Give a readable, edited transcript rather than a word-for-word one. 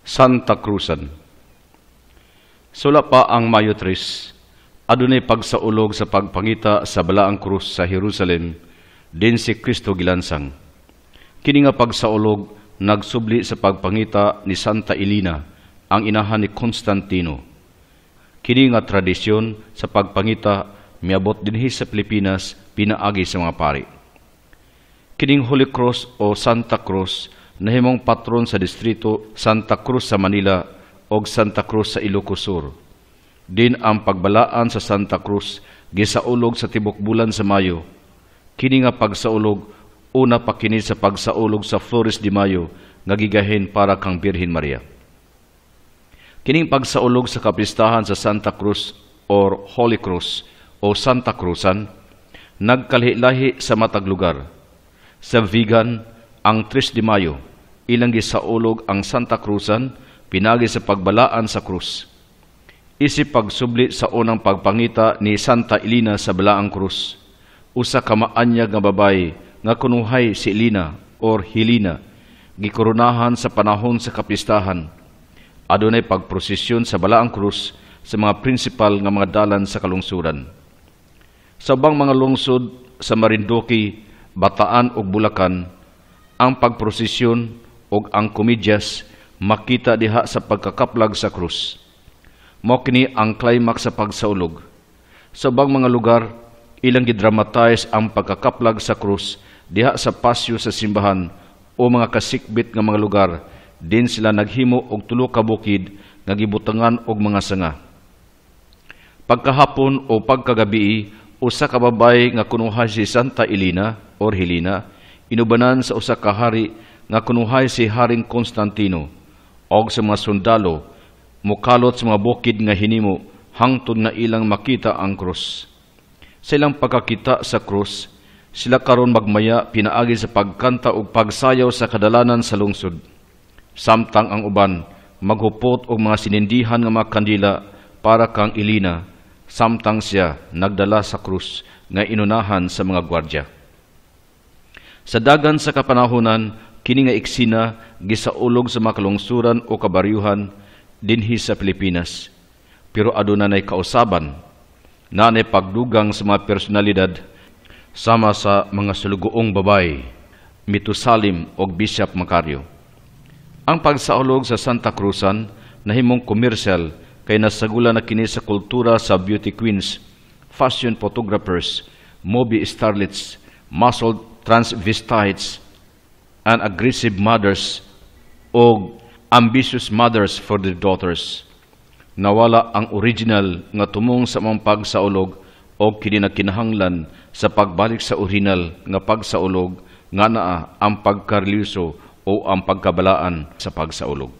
Santa Cruzan. Sula pa ang Mayo 3, adunay pagsaulog sa pagpangita sa balaang krus sa Jerusalem, din si Kristo gilansang. Kini nga pagsaulog nagsubli sa pagpangita ni Santa Elena, ang inahan ni Constantino. Kini nga tradisyon sa pagpangita miabot dinhi sa Pilipinas pinaagi sa mga pari. Kining Holy Cross o Santa Cruz nahimong patron sa distrito Santa Cruz sa Manila o Santa Cruz sa Ilocos Sur. Din ang pagbalaan sa Santa Cruz gisaulog sa tibok bulan sa Mayo. Kini nga pagsaulog una pa kini sa pagsaulog sa Flores de Mayo nga gigahin para kang Birhen Maria. Kining pagsaulog sa kapistahan sa Santa Cruz or Holy Cross o Santa Cruzan nagkalahi-lahi sa matag lugar. Sa Vigan, ang 3 de Mayo, ilang gisaulog ang Santa Cruzan, pinagi sa pagbalaan sa krus. Isip pagsubli sa unang pagpangita ni Santa Elena sa balaang krus. Usa ka maanyag nga babay nga kunuhay si Elena or Helena, gikoronahan sa panahon sa kapistahan. Adunay pagprosesyon sa balaang krus sa mga prinsipal nga mga dalan sa kalungsuran. Sa ubang mga lungsod sa Marinduque, Bataan ug Bulacan, ang pagprosesyon ug ang komedyas makita diha sa pagkakaplag sa krus. Mao kini ang climax sa pagsaulog. Sa ubang mga lugar, ilang gidramatize ang pagkakaplag sa krus diha sa pasyo sa simbahan o mga kasikbit nga mga lugar. Din sila naghimo og tulo ka bukid nga gibutangan og mga sanga. Pagkahapon o pagkagabi, usa ka babay nga kunuhay si Santa Elena or Helena, inubanan sa usa ka hari nga kunuhay si Haring Constantino, og sa mga sundalo, mukalot sa mga bukid nga hinimo, hangtod nga ilang makita ang krus. Sa ilang pagkakita sa krus, sila karon magmaya pinaagi sa pagkanta ug pagsayaw sa kadalanan sa lungsod. Samtang ang uban, maghupot og mga sinindihan nga mga kandila para kang Elena, samtang siya nagdala sa krus nga inunahan sa mga gwardya. Sa dagan sa kapanahunan, kini nga eksena gisaulog sa mga kalungsuran o kabaryuhan dinhi sa Pilipinas. Pero adunay kausaban, nanay pagdugang sa mga personalidad sama sa mga sulugoong babay, Mitusalim o Bishop Macario. Ang pagsaulog sa Santa Cruzan nahimong komersyal kay nasagula na kini sa kultura sa beauty queens, fashion photographers, movie starlets, muscle transvestites, and aggressive mothers o ambitious mothers for their daughters. Nawala ang original nga tumong sa mga pagsaulog o kini kinahanglan sa pagbalik sa original nga pagsaulog nga naa ang pagkareliyoso o ang pagkabalaan sa pagsaulog.